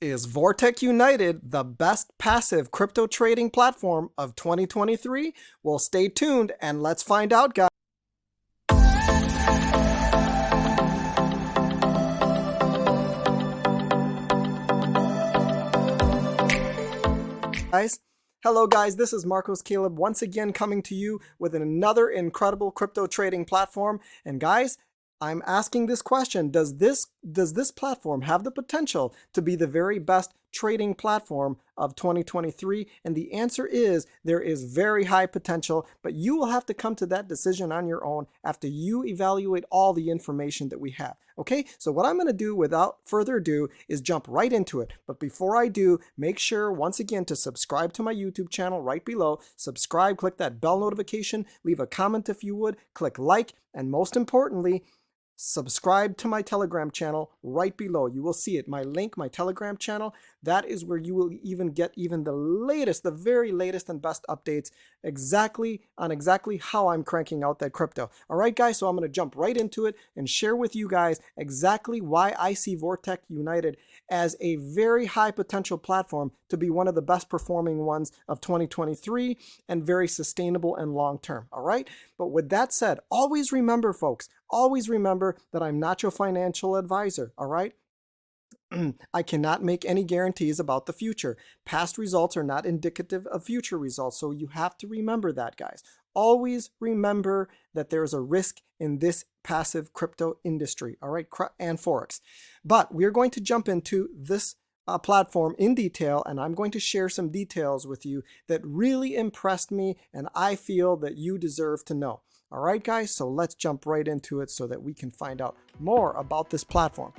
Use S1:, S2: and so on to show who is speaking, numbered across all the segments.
S1: Is vortic United the best passive crypto trading platform of 2023? Well, stay tuned and let's find out, guys. Hello guys, this is Marcos Caleb once again coming to you with another incredible crypto trading platform. And guys, I'm asking this question, does this platform have the potential to be the very best trading platform of 2023? And the answer is there is very high potential, but you will have to come to that decision on your own after you evaluate all the information that we have. Okay, so what I'm going to do without further ado is jump right into it. But before I do, make sure once again to subscribe to my YouTube channel right below. Subscribe, click that bell notification, leave a comment if you would, click like, and most importantly, subscribe to my Telegram channel right below. You will see it, my link, my Telegram channel. That is where you will even get the latest, the very latest and best updates exactly how I'm cranking out that crypto. All right, guys, so I'm going to jump right into it and share with you guys exactly why I see vortic United as a very high potential platform to be one of the best performing ones of 2023 and very sustainable and long term. All right, but with that said, always remember, folks, always remember that I'm not your financial advisor. All right, I cannot make any guarantees about the future. Past results are not indicative of future results, so you have to remember that, guys. Always remember that there is a risk in this passive crypto industry, all right, and forex. But we're going to jump into this platform in detail, and I'm going to share some details with you that really impressed me and I feel that you deserve to know. All right, guys, so let's jump right into it so that we can find out more about this platform.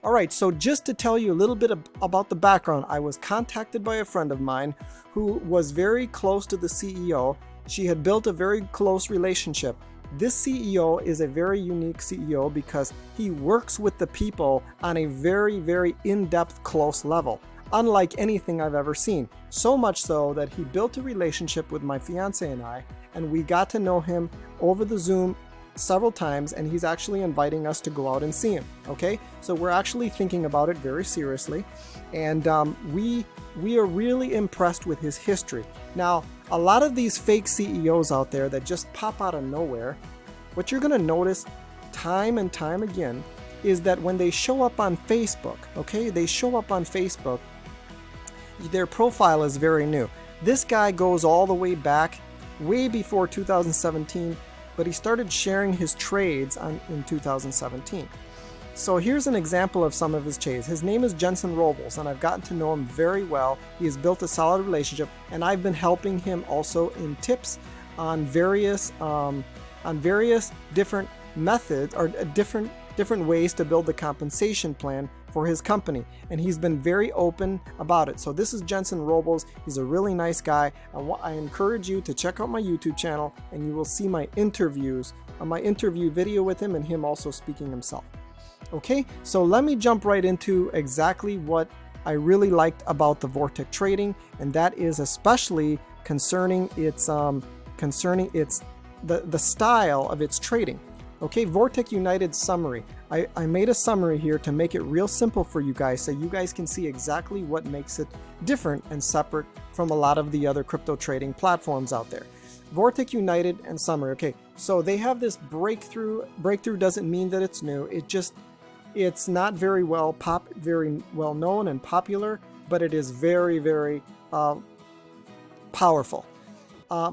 S1: All right, so just to tell you a little bit about the background, I was contacted by a friend of mine who was very close to the CEO. She had built a very close relationship. This CEO is a very unique CEO because he works with the people on a very, very in-depth, close level, unlike anything I've ever seen. So much so that he built a relationship with my fiance and I, and we got to know him over the Zoom several times, and he's actually inviting us to go out and see him. Okay, so we're actually thinking about it very seriously, and we are really impressed with his history. Now, a lot of these fake CEOs out there that just pop out of nowhere, what you're going to notice time and time again is that when they show up on Facebook, okay, they show up on Facebook, their profile is very new. This guy goes all the way back, way before 2017, but he started sharing his trades in 2017. So here's an example of some of his trades. His name is Jensen Robles, and I've gotten to know him very well. He has built a solid relationship, and I've been helping him also in tips on various different methods or different ways to build the compensation plan for his company, and he's been very open about it. So this is Jensen Robles. He's a really nice guy. I encourage you to check out my YouTube channel, and you will see my interviews, my interview video with him, and him also speaking himself. Okay, so let me jump right into exactly what I really liked about the vortic trading, and that is especially concerning its the style of its trading. Okay, vortic United summary. I made a summary here to make it real simple for you guys so you guys can see exactly what makes it different and separate from a lot of the other crypto trading platforms out there. vortic United and summary. Okay, so they have this breakthrough. Breakthrough doesn't mean that it's new. It's not very well known and popular, but it is very, very powerful.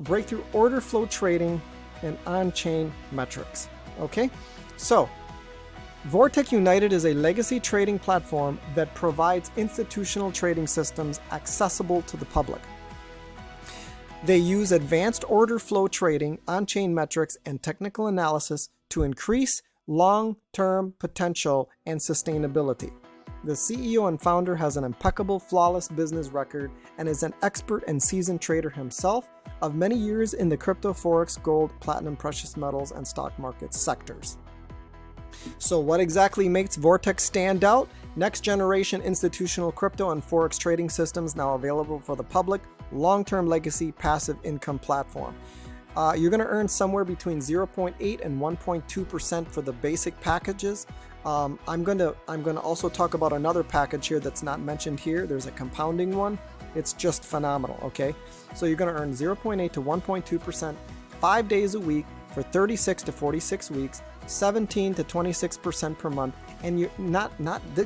S1: Breakthrough order flow trading and on-chain metrics. Okay, so vortic United is a legacy trading platform that provides institutional trading systems accessible to the public. They use advanced order flow trading, on-chain metrics, and technical analysis to increase long-term potential and sustainability. The CEO and founder has an impeccable, flawless business record and is an expert and seasoned trader himself of many years in the crypto, forex, gold, platinum, precious metals, and stock market sectors. So what exactly makes vortic stand out? Next generation institutional crypto and forex trading systems now available for the public, long-term legacy passive income platform. You're going to earn somewhere between 0.8 and 1.2% for the basic packages. I'm gonna also talk about another package here that's not mentioned here. There's a compounding one. It's just phenomenal. Okay, so you're gonna earn 0.8 to 1.2% 5 days a week for 36 to 46 weeks, 17 to 26% per month, and you're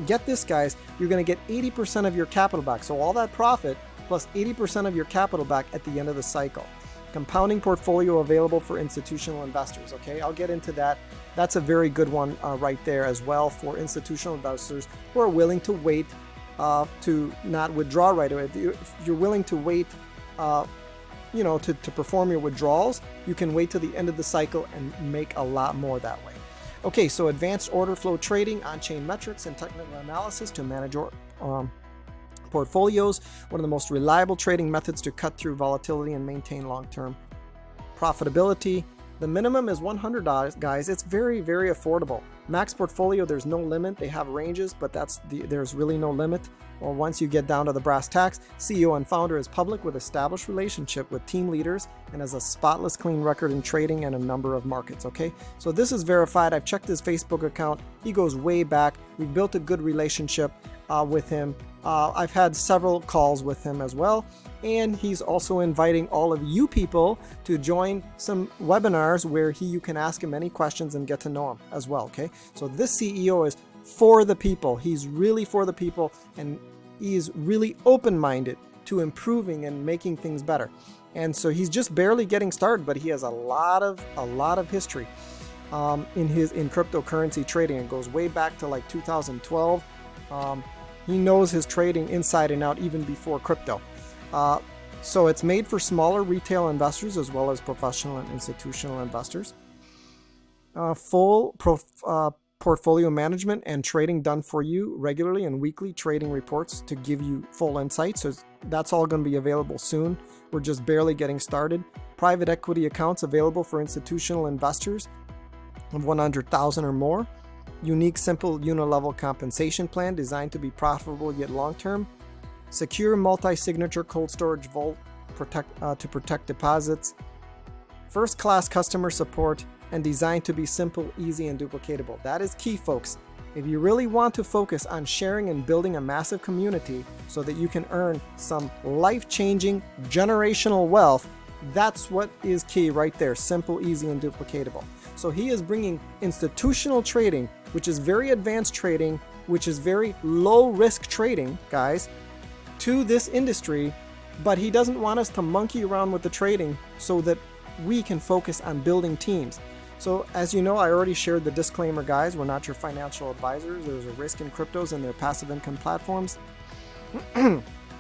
S1: get this, guys, you're gonna get 80% of your capital back. So all that profit plus 80% of your capital back at the end of the cycle. Compounding portfolio available for institutional investors. Okay, I'll get into that. That's a very good one right there as well for institutional investors who are willing to wait to not withdraw right away. If you're willing to wait, to perform your withdrawals, you can wait till the end of the cycle and make a lot more that way. Okay, so advanced order flow trading, on-chain metrics, and technical analysis to manage your portfolios, one of the most reliable trading methods to cut through volatility and maintain long-term profitability. The minimum is $100, guys. It's very, very affordable. Max portfolio, there's no limit. They have ranges, but there's really no limit. Well, once you get down to the brass tacks, CEO and founder is public with established relationship with team leaders and has a spotless clean record in trading and a number of markets. Okay, so this is verified. I've checked his Facebook account. He goes way back. We've built a good relationship with him. I've had several calls with him as well. And he's also inviting all of you people to join some webinars where you can ask him any questions and get to know him as well. Okay, so this CEO is for the people. He's really for the people, and he's really open-minded to improving and making things better. And so he's just barely getting started, but he has a lot of history in cryptocurrency trading. It goes way back to like 2012. He knows his trading inside and out even before crypto. So it's made for smaller retail investors as well as professional and institutional investors. Full portfolio management and trading done for you regularly, and weekly trading reports to give you full insight. So that's all going to be available soon. We're just barely getting started. Private equity accounts available for institutional investors of 100,000 or more. Unique, simple, unilevel compensation plan designed to be profitable yet long-term. Secure multi-signature cold storage vault to protect deposits. First-class customer support and designed to be simple, easy, and duplicatable. That is key, folks. If you really want to focus on sharing and building a massive community so that you can earn some life-changing generational wealth, that's what is key right there. Simple, easy, and duplicatable. So he is bringing institutional trading, which is very advanced trading, which is very low-risk trading, guys, to this industry, but he doesn't want us to monkey around with the trading so that we can focus on building teams. So as you know, I already shared the disclaimer, guys. We're not your financial advisors. There's a risk in cryptos and their passive income platforms.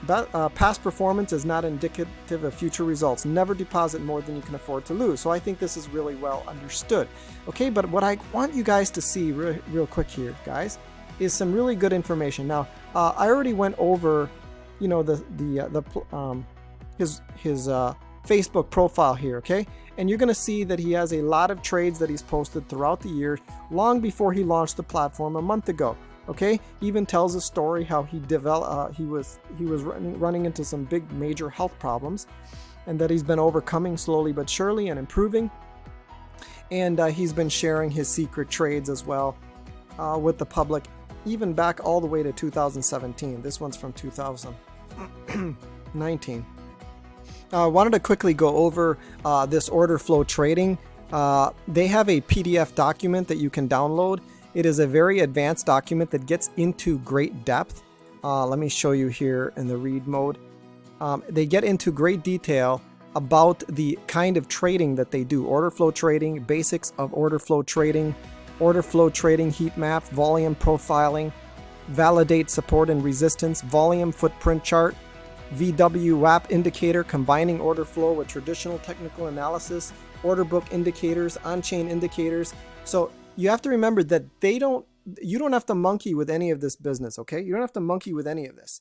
S1: But past performance is not indicative of future results. Never deposit more than you can afford to lose. So I think this is really well understood. Okay, but what I want you guys to see real quick here, guys, is some really good information. Now, I already went over, his Facebook profile here, okay? And you're going to see that he has a lot of trades that he's posted throughout the year, long before he launched the platform a month ago. Okay, even tells a story how he was running into some big major health problems, and that he's been overcoming slowly but surely and improving. And he's been sharing his secret trades as well with the public, even back all the way to 2017. This one's from 2019. Wanted to quickly go over this order flow trading. They have a PDF document that you can download. It is a very advanced document that gets into great depth. Let me show you here in the read mode. They get into great detail about the kind of trading that they do. Order flow trading, basics of order flow trading heat map, volume profiling, validate support and resistance, volume footprint chart, VW WAP indicator, combining order flow with traditional technical analysis, order book indicators, on-chain indicators. So you have to remember that you don't have to monkey with any of this business, okay? You don't have to monkey with any of this.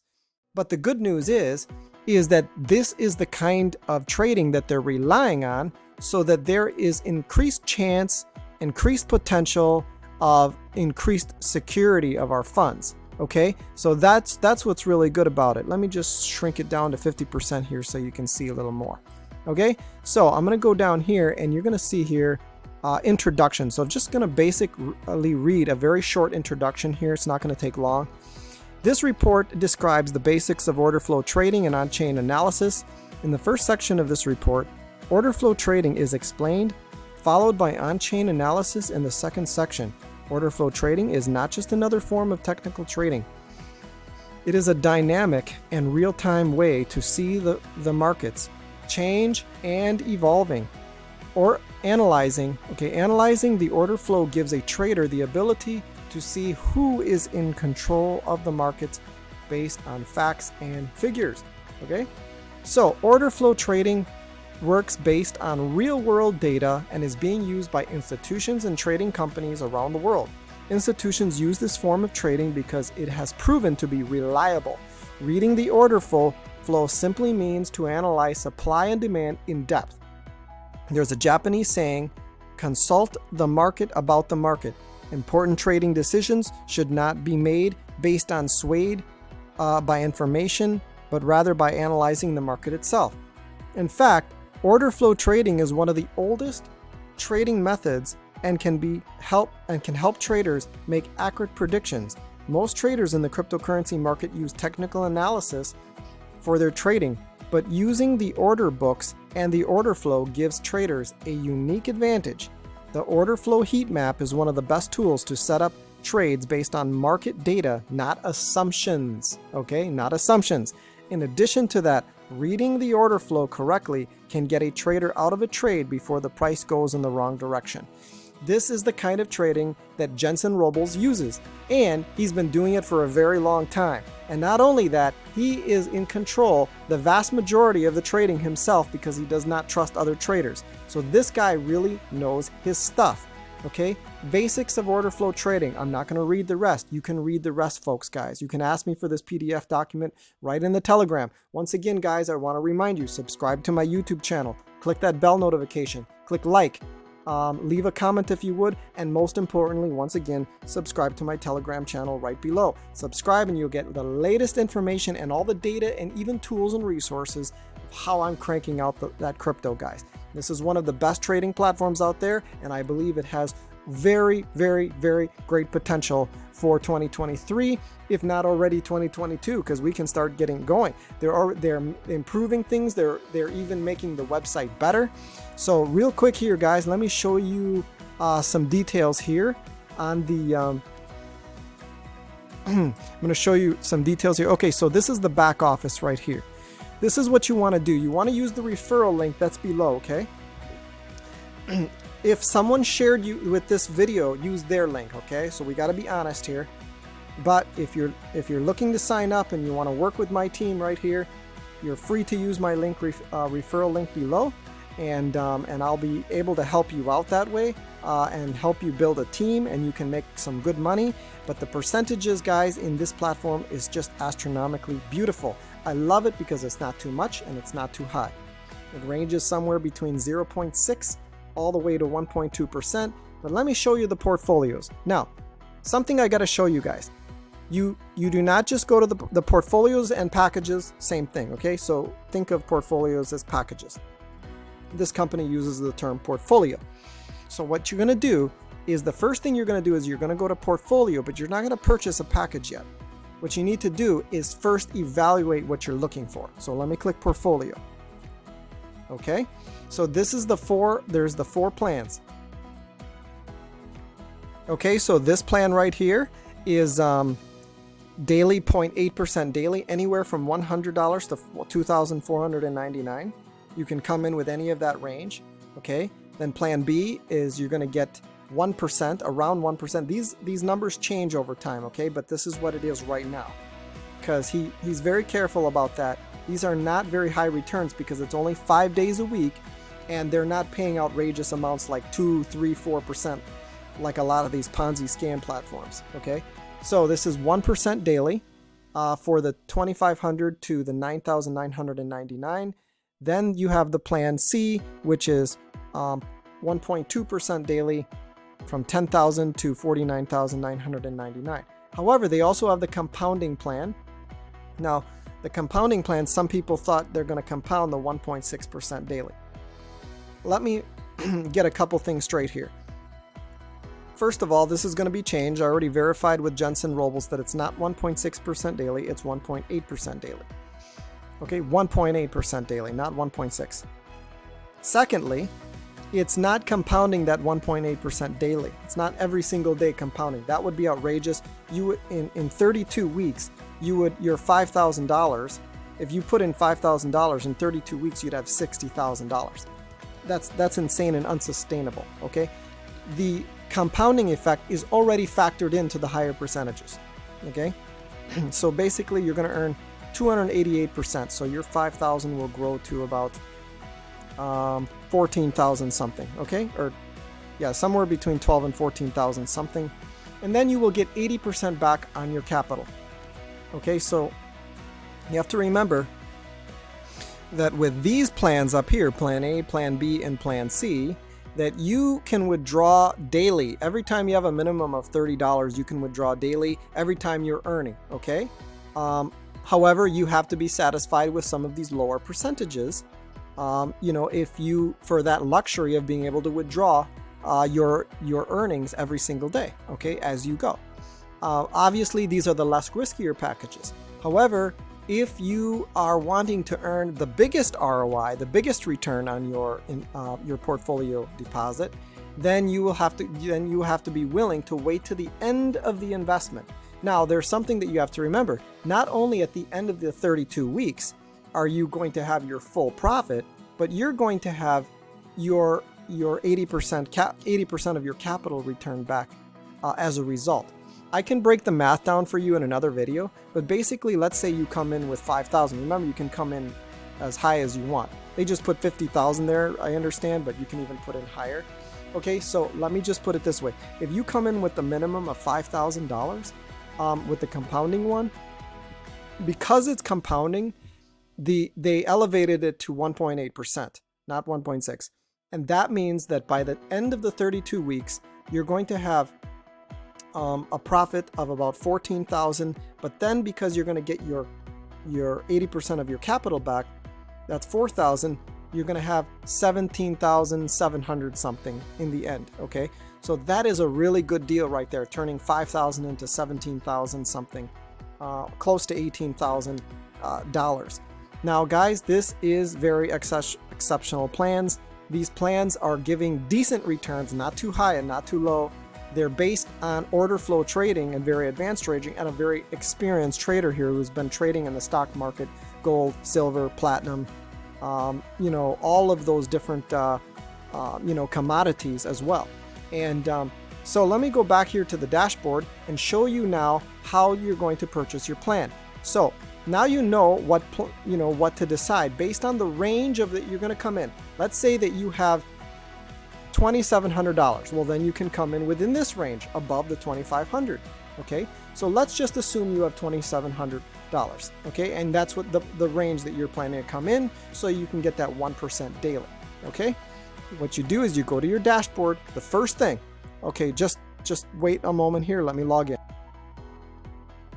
S1: But the good news is that this is the kind of trading that they're relying on, so that there is increased chance, increased potential of increased security of our funds. Okay, so that's what's really good about it. Let me just shrink it down to 50% here so you can see a little more. Okay, so I'm gonna go down here and you're gonna see here introduction. So I'm just going to basically read a very short introduction here. It's not going to take long. This report describes the basics of order flow trading and on-chain analysis. In the first section of this report, order flow trading is explained, followed by on-chain analysis in the second section. Order flow trading is not just another form of technical trading. It is a dynamic and real-time way to see the markets change and evolving. Or analyzing the order flow gives a trader the ability to see who is in control of the markets based on facts and figures. Okay, so order flow trading works based on real-world data and is being used by institutions and trading companies around the world. Institutions use this form of trading because it has proven to be reliable. Reading the order flow simply means to analyze supply and demand in depth. There's a Japanese saying, consult the market about the market. Important trading decisions should not be made based on swayed by information, but rather by analyzing the market itself. In fact, order flow trading is one of the oldest trading methods and can help traders make accurate predictions. Most traders in the cryptocurrency market use technical analysis for their trading, but using the order books and the order flow gives traders a unique advantage. The order flow heat map is one of the best tools to set up trades based on market data, not assumptions. Okay, not assumptions. In addition to that, reading the order flow correctly can get a trader out of a trade before the price goes in the wrong direction. This is the kind of trading that Jensen Robles uses, and he's been doing it for a very long time. And not only that, he is in control the vast majority of the trading himself because he does not trust other traders. So this guy really knows his stuff. Okay, basics of order flow trading. I'm not going to read the rest. You can read the rest, folks, guys. You can ask me for this PDF document right in the Telegram. Once again, guys, I want to remind you, subscribe to my YouTube channel. Click that bell notification. Click like. Leave a comment if you would, and most importantly, once again, subscribe to my Telegram channel right below. Subscribe and you'll get the latest information and all the data and even tools and resources of how I'm cranking out that crypto, guys. This is one of the best trading platforms out there, and I believe it has very, very, very great potential for 2023, if not already 2022, because we can start getting going. They're improving things. They're even making the website better. So real quick here, guys, let me show you some details here on the I'm going to show you some details here. Okay, so this is the back office right here. This is what you want to do. You want to use the referral link that's below, okay? If someone shared you with this video, use their link, okay? So we got to be honest here. But if you're looking to sign up and you want to work with my team right here, you're free to use my link referral link below, and I'll be able to help you out that way and help you build a team, and you can make some good money. But the percentages, guys, in this platform is just astronomically beautiful. I love it because it's not too much and it's not too high. It ranges somewhere between 0.6 all the way to 1.2%. But let me show you the portfolios. Now, something I got to show you guys. You do not just go to the portfolios and packages, same thing, okay? So think of portfolios as packages. This company uses the term portfolio. So what you're going to do is the first thing you're going to do is you're going to go to portfolio, but you're not going to purchase a package yet. What you need to do is first evaluate what you're looking for. So let me click portfolio. Okay, so this is there's the four plans. Okay, so this plan right here is daily 0.8% daily, anywhere from $100 to $2,499. You can come in with any of that range. Okay, then plan B is you're going to get 1%, around 1%. These numbers change over time, okay, but this is what it is right now, because he's very careful about that. These are not very high returns because it's only 5 days a week, and they're not paying outrageous amounts like 2, 3, 4% like a lot of these Ponzi scam platforms. Okay, so this is 1% daily for the 2,500 to the 9,999. Then you have the plan C, which is 1.2% daily from 10,000 to 49,999. However, they also have the compounding plan. Now, the compounding plan, some people thought they're going to compound the 1.6% daily. Let me get a couple things straight here. First of all, this is going to be changed. I already verified with Jensen Robles that it's not 1.6% daily, it's 1.8% daily. Okay, 1.8% daily, not 1.6. Secondly, it's not compounding that 1.8% daily. It's not every single day compounding. That would be outrageous. You would, in 32 weeks, your $5,000, if you put in $5,000 in 32 weeks, you'd have $60,000. That's insane and unsustainable, okay? The compounding effect is already factored into the higher percentages, okay? So basically you're going to earn 288%, so your 5,000 will grow to about 14,000 something, okay? Or yeah, somewhere between 12 and 14,000 something. And then you will get 80% back on your capital. Okay, so you have to remember that with these plans up here, Plan A, Plan B, and Plan C, that you can withdraw daily. Every time you have a minimum of $30, you can withdraw daily every time you're earning, okay? However, you have to be satisfied with some of these lower percentages. You know, if you, for that luxury of being able to withdraw your earnings every single day, okay, as you go. Obviously, these are the less riskier packages. However, if you are wanting to earn the biggest ROI, the biggest return on your portfolio deposit, then you have to be willing to wait to the end of the investment. Now, there's something that you have to remember. Not only at the end of the 32 weeks are you going to have your full profit, but you're going to have your 80% of your capital returned back as a result. I can break the math down for you in another video, but basically, let's say you come in with 5,000. Remember, you can come in as high as you want. They just put 50,000 there, I understand, but you can even put in higher. Okay, so let me just put it this way. If you come in with the minimum of $5,000 with the compounding one, because it's compounding, they elevated it to 1.8%, not 1.6. And that means that by the end of the 32 weeks, you're going to have a profit of about 14,000, but then because you're going to get your 80% of your capital back, that's 4,000, you're going to have 17,700 something in the end, okay? So that is a really good deal right there, turning 5,000 into 17,000 something, close to $18,000 dollars. Now guys, this is very exceptional plans. These plans are giving decent returns, not too high and not too low. They're based on order flow trading and very advanced trading, and a very experienced trader here who's been trading in the stock market, gold, silver, platinum, you know, all of those different, you know, commodities as well. And so let me go back here to the dashboard and show you now how you're going to purchase your plan. So now you know what to decide based on the range of that you're going to come in. Let's say that you have $2,700. Well, then you can come in within this range above the $2,500. Okay, so let's just assume you have $2,700. Okay, and that's what the range that you're planning to come in, so you can get that 1% daily. Okay, what you do is you go to your dashboard. The first thing, okay, just wait a moment here. Let me log in.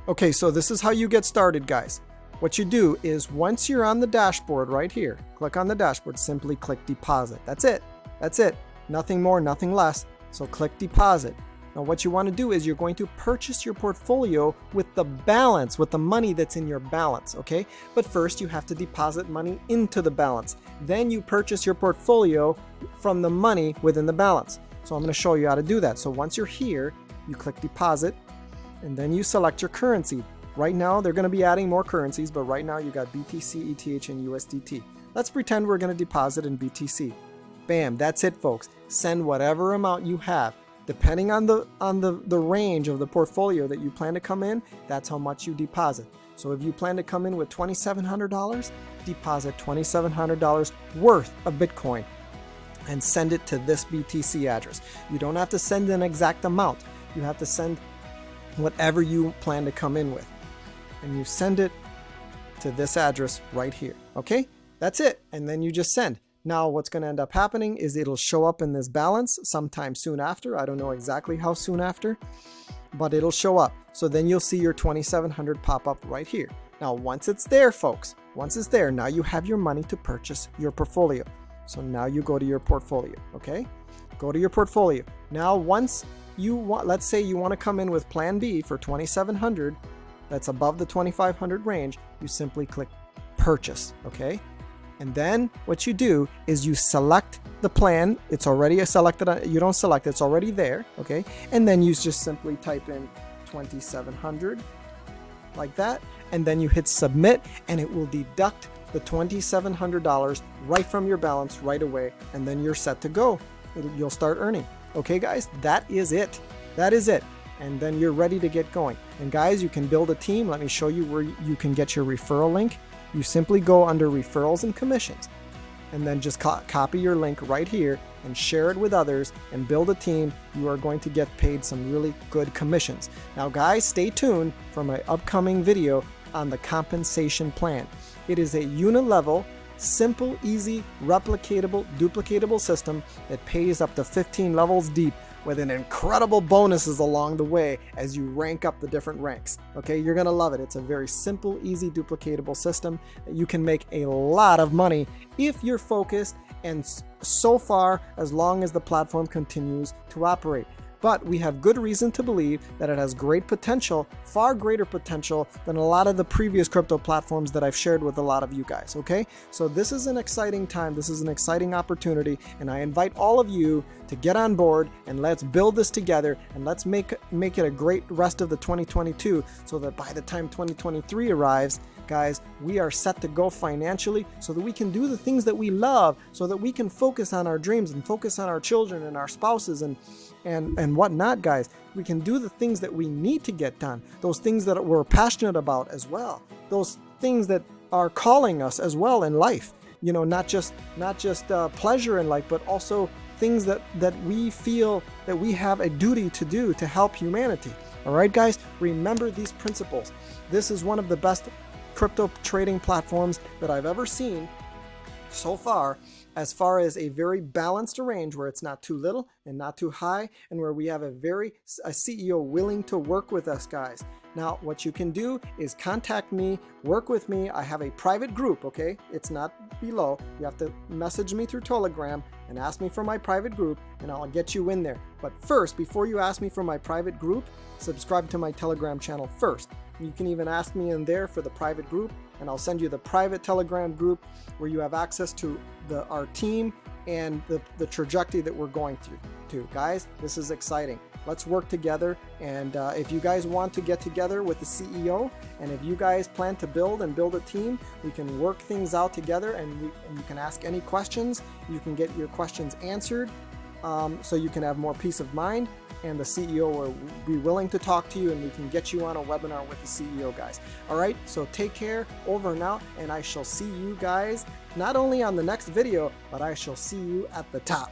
S1: Okay, so this is how you get started, guys. What you do is once you're on the dashboard right here, click on the dashboard, simply click deposit. That's it. That's it. Nothing more, nothing less. So click deposit. Now what you want to do is you're going to purchase your portfolio with the balance, with the money that's in your balance, okay? But first you have to deposit money into the balance. Then you purchase your portfolio from the money within the balance. So I'm going to show you how to do that. So once you're here, you click deposit and then you select your currency. Right now they're going to be adding more currencies, but right now you got BTC, ETH, and USDT. Let's pretend we're going to deposit in BTC. Bam, that's it, folks. Send whatever amount you have. Depending on the range of the portfolio that you plan to come in, that's how much you deposit. So if you plan to come in with $2,700, deposit $2,700 worth of Bitcoin and send it to this BTC address. You don't have to send an exact amount. You have to send whatever you plan to come in with. And you send it to this address right here. Okay? That's it. And then you just send. Now what's going to end up happening is it'll show up in this balance sometime soon after. I don't know exactly how soon after, but it'll show up. So then you'll see your 2,700 pop up right here. Now once it's there, folks, once it's there, now you have your money to purchase your portfolio. So now you go to your portfolio, okay? Go to your portfolio. Now once you want, let's say you want to come in with plan B for 2,700, that's above the 2,500 range, you simply click purchase, okay? And then what you do is you select the plan. It's already selected, you don't select, it's already there, okay? And then you just simply type in 2,700 like that, and then you hit submit, and it will deduct the $2,700 right from your balance right away, and then you're set to go. You'll start earning. Okay guys, that is it. That is it. And then you're ready to get going. And guys, you can build a team. Let me show you where you can get your referral link. You simply go under referrals and commissions, and then just copy your link right here and share it with others and build a team. You are going to get paid some really good commissions. Now guys, stay tuned for my upcoming video on the compensation plan. It is a unit-level, simple, easy, replicatable, duplicatable system that pays up to 15 levels deep with an incredible bonuses along the way as you rank up the different ranks. Okay, you're gonna love it. It's a very simple, easy, duplicatable system that you can make a lot of money if you're focused, and so far as long as the platform continues to operate. But we have good reason to believe that it has great potential, far greater potential than a lot of the previous crypto platforms that I've shared with a lot of you guys, okay? So this is an exciting time, this is an exciting opportunity, and I invite all of you to get on board and let's build this together, and let's make it a great rest of the 2022 so that by the time 2023 arrives, guys, we are set to go financially so that we can do the things that we love, so that we can focus on our dreams and focus on our children and our spouses and whatnot, guys. We can do the things that we need to get done, those things that we're passionate about as well, those things that are calling us as well in life. You know, not just pleasure in life, but also things that we feel that we have a duty to do to help humanity. All right, guys, remember these principles. This is one of the best crypto trading platforms that I've ever seen so far as a very balanced range where it's not too little and not too high, and where we have a CEO willing to work with us, guys. Now, what you can do is contact me, work with me. I have a private group, okay? It's not below. You have to message me through Telegram and ask me for my private group, and I'll get you in there. But first, before you ask me for my private group, subscribe to my Telegram channel first. You can even ask me in there for the private group, and I'll send you the private Telegram group where you have access to our team and the trajectory that we're going through. Guys, this is exciting. Let's work together, and if you guys want to get together with the CEO, and if you guys plan to build a team, we can work things out together, and you can ask any questions. You can get your questions answered, so you can have more peace of mind, and the CEO will be willing to talk to you, and we can get you on a webinar with the CEO, guys. All right, so take care, over and out, and I shall see you guys not only on the next video, but I shall see you at the top.